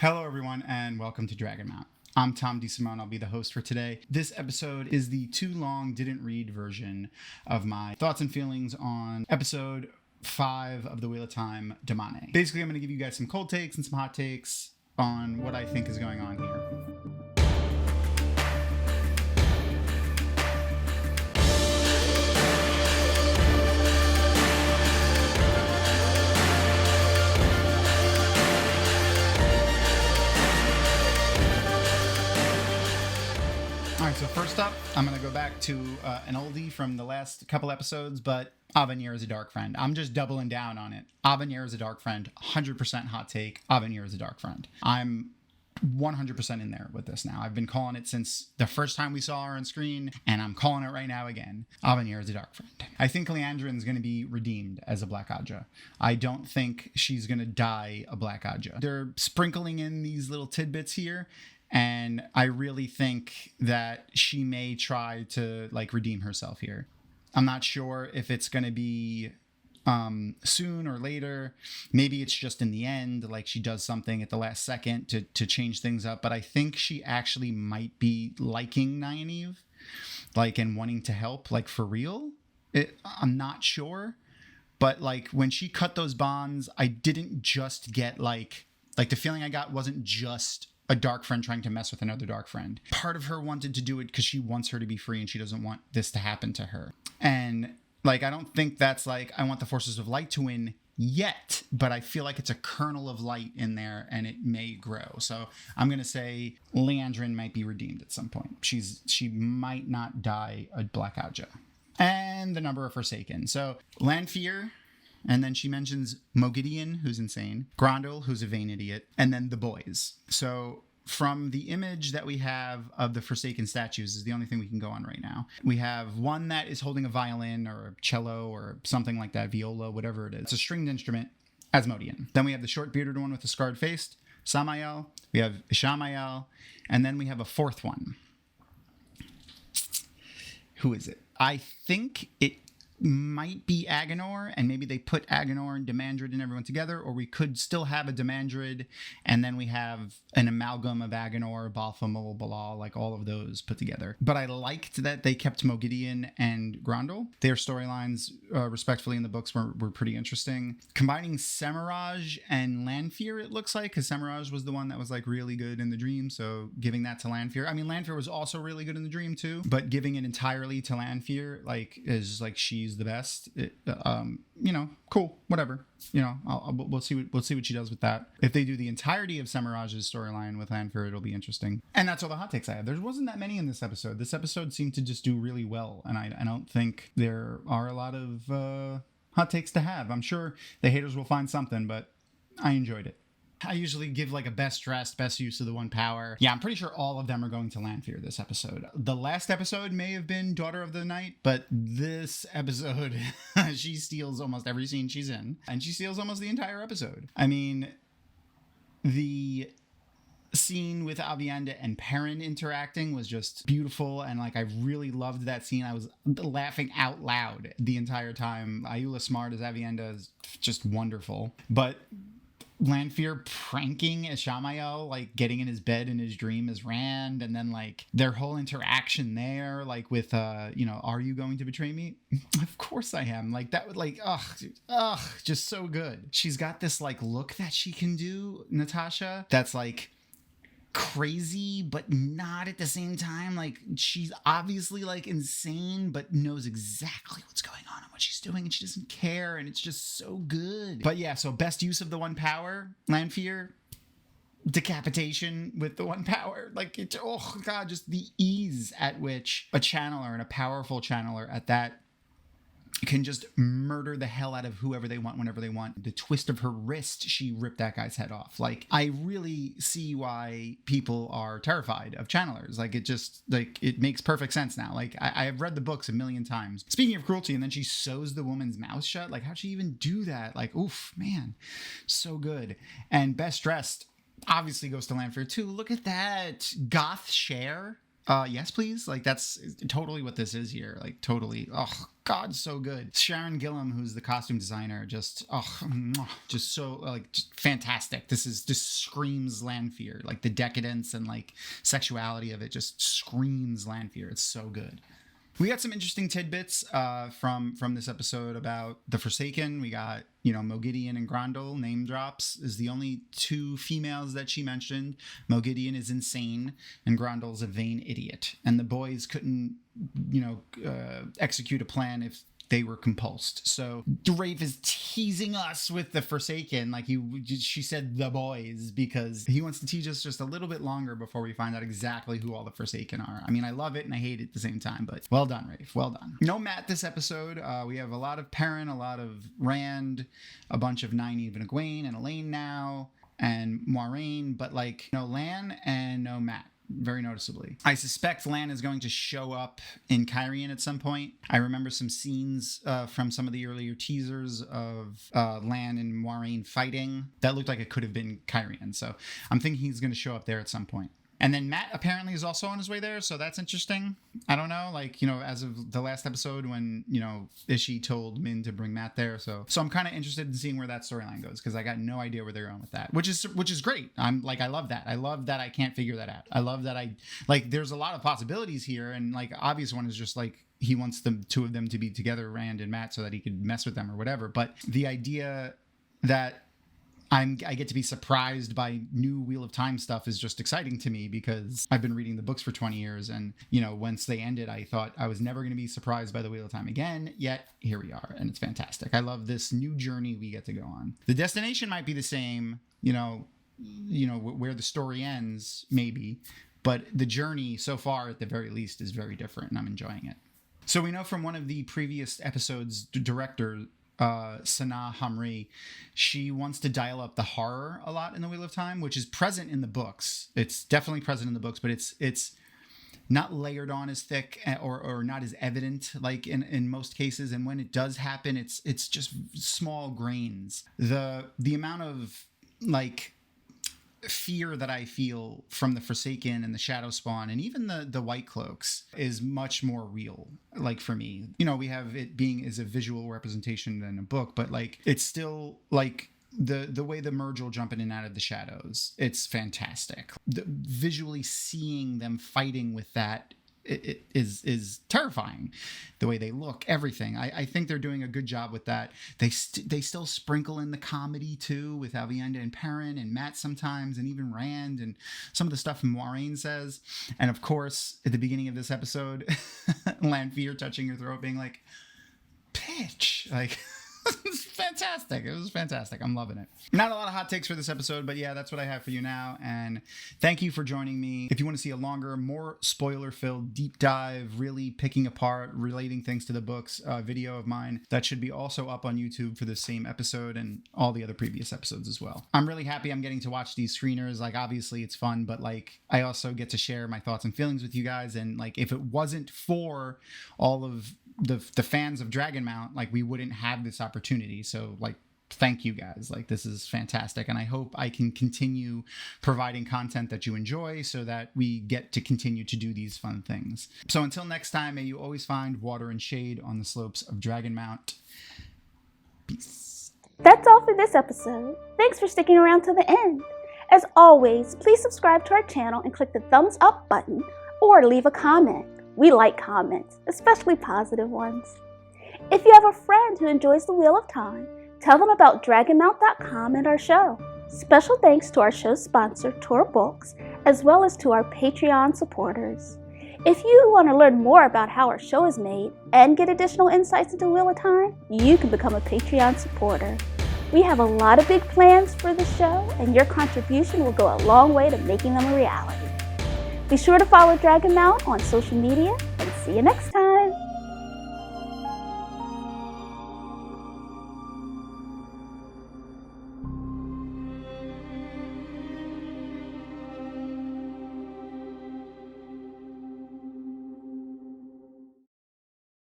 Hello everyone and welcome to Dragonmount. I'm Thom DeSimone, I'll be the host for today. This episode is the too long didn't read version of my thoughts and feelings on episode 5 of the Wheel of Time, Damane. Basically, I'm going to give you guys some cold takes and some hot takes on what I think is going on here. All right, so first up, I'm going to go back to an oldie from the last couple episodes, but Avenir is a dark friend. I'm just doubling down on it. Avenir is a dark friend, 100% hot take. Avenir is a dark friend. I'm 100% in there with this now. I've been calling it since the first time we saw her on screen, and I'm calling it right now again. Avenir is a dark friend. I think Liandrin's going to be redeemed as a Black Aja. I don't think she's going to die a Black Aja. They're sprinkling in these little tidbits here, and I really think that she may try to redeem herself here. I'm not sure if it's going to be soon or later. Maybe it's just in the end, like she does something at the last second to change things up. But I think she actually might be liking Nynaeve, and wanting to help, for real. I'm not sure. But when she cut those bonds, I didn't just get the feeling I got wasn't just a dark friend trying to mess with another dark friend. Part of her wanted to do it because she wants her to be free and she doesn't want this to happen to her. And I don't think that's I want the forces of light to win yet, but I feel like it's a kernel of light in there and it may grow. So I'm going to say Liandrin might be redeemed at some point. She might not die a Black Aja. And the number of Forsaken. So Lanfear, and then she mentions Mogideon, who's insane, Grendel, who's a vain idiot, and then the boys. So from the image that we have of the Forsaken statues is the only thing we can go on right now. We have one that is holding a violin or a cello or something like that, viola, whatever it is. It's a stringed instrument, Asmodean. Then we have the short-bearded one with the scarred face, Samael. We have Ishamael. And then we have a fourth one. Who is it? I think it might be Agenor, and maybe they put Agenor and Demandred and everyone together, or we could still have a Demandred, and then we have an amalgam of Agenor, Balthamol, Balal, all of those put together. But I liked that they kept Mogideon and Grendel. Their storylines, respectfully, in the books were pretty interesting. Combining Semiraj and Lanfear, it looks like, because Semiraj was the one that was really good in the dream, so giving that to Lanfear. I mean, Lanfear was also really good in the dream too, but giving it entirely to Lanfear, is she's the best. Cool, whatever. We'll see what she does with that. If they do the entirety of Semiraj's storyline with Lanfear, it'll be interesting. And that's all the hot takes I have. There wasn't that many in this episode. This episode seemed to just do really well, and I don't think there are a lot of hot takes to have. I'm sure the haters will find something, but I enjoyed it. I usually give a best dressed, best use of the one power. Yeah, I'm pretty sure all of them are going to Lanfear this episode. The last episode may have been Daughter of the Night, but this episode, she steals almost every scene she's in, and she steals almost the entire episode. I mean, the scene with Aviendha and Perrin interacting was just beautiful, and I really loved that scene. I was laughing out loud the entire time. Ayula Smart as Aviendha is just wonderful, but Lanfear pranking Ishamael, getting in his bed in his dream as Rand, and then their whole interaction there, with are you going to betray me? Of course I am. That would just so good. She's got this look that she can do, Natasha, that's crazy but not at the same time. She's obviously insane but knows exactly what's going on and what she's doing, and she doesn't care, and it's just so good. But yeah, so best use of the one power, Lanfear, decapitation with the one power. Oh god, just the ease at which a channeler, and a powerful channeler at that, can just murder the hell out of whoever they want whenever they want. The twist of her wrist, she ripped that guy's head off. I really see why people are terrified of channelers. It just it makes perfect sense now. I have read the books a million times. Speaking of cruelty, and then she sews the woman's mouth shut. How'd she even do that? Oof, man, so good. And best dressed obviously goes to Lanfear too. Look at that goth Cher. Yes, please. Like, that's totally what this is here. Like, totally. Oh, God, so good. Sharon Gillam, who's the costume designer, just so, like, just fantastic. This screams Lanfear. Like, the decadence and, like, sexuality of it just screams Lanfear. It's so good. We got some interesting tidbits from this episode about the Forsaken. We got, Mogideon and Grendel, name drops, is the only two females that she mentioned. Mogideon is insane, and Grendel's a vain idiot. And the boys couldn't, execute a plan if they were compulsed. So Rafe is teasing us with the Forsaken, like she said the boys, because he wants to teach us just a little bit longer before we find out exactly who all the Forsaken are. I mean, I love it and I hate it at the same time, but well done, Rafe. Well done. No Matt this episode. We have a lot of Perrin, a lot of Rand, a bunch of Nynaeve and Egwene and Elaine now, and Maureen, but Lan and no Matt. Very noticeably. I suspect Lan is going to show up in Cairhien at some point. I remember some scenes from some of the earlier teasers of Lan and Maureen fighting. That looked like it could have been Cairhien. So I'm thinking he's going to show up there at some point. And then Matt apparently is also on his way there, so that's interesting. I don't know, as of the last episode when, Ishii told Min to bring Matt there. So I'm kind of interested in seeing where that storyline goes, because I got no idea where they're going with that, which is great. I love that. I love that I can't figure that out. I love that there's a lot of possibilities here, and obvious one is just he wants the two of them to be together, Rand and Matt, so that he could mess with them or whatever. But the idea that I get to be surprised by new Wheel of Time stuff is just exciting to me, because I've been reading the books for 20 years and, once they ended, I thought I was never going to be surprised by the Wheel of Time again, yet here we are, and it's fantastic. I love this new journey we get to go on. The destination might be the same, where the story ends, maybe, but the journey so far, at the very least, is very different, and I'm enjoying it. So we know from one of the previous episodes, director Sanaa Hamri, she wants to dial up the horror a lot in the Wheel of Time, which is present in the books. It's definitely present in the books, but it's not layered on as thick or not as evident like in most cases. And when it does happen, it's just small grains. The amount of fear that I feel from the Forsaken and the Shadow Spawn and even the White Cloaks is much more real, for me. We have it being as a visual representation than a book, but it's still the way the merge will jump in and out of the shadows. It's fantastic. Visually seeing them fighting with that it is terrifying. The way they look, everything. I think they're doing a good job with that. They still sprinkle in the comedy too, with Avienda and Perrin and Matt sometimes, and even Rand and some of the stuff Maureen says. And of course, at the beginning of this episode, Lanfear touching her throat, being like, "Pitch!" It's fantastic. It was fantastic. I'm loving it. Not a lot of hot takes for this episode, but yeah, that's what I have for you now. And thank you for joining me. If you want to see a longer, more spoiler-filled deep dive, really picking apart, relating things to the books, video of mine, that should be also up on YouTube for the same episode and all the other previous episodes as well. I'm really happy I'm getting to watch these screeners. Obviously it's fun, but I also get to share my thoughts and feelings with you guys. And if it wasn't for all of the fans of Dragonmount, we wouldn't have this opportunity. So thank you guys. This is fantastic, and I hope I can continue providing content that you enjoy so that we get to continue to do these fun things. So until next time, may you always find water and shade on the slopes of Dragonmount. Peace. That's all for this episode. Thanks for sticking around to the end. As always, please subscribe to our channel and click the thumbs up button or leave a comment. We like comments, especially positive ones. If you have a friend who enjoys the Wheel of Time, tell them about Dragonmount.com and our show. Special thanks to our show sponsor, Tor Books, as well as to our Patreon supporters. If you want to learn more about how our show is made and get additional insights into Wheel of Time, you can become a Patreon supporter. We have a lot of big plans for the show, and your contribution will go a long way to making them a reality. Be sure to follow Dragonmount on social media, and see you next time.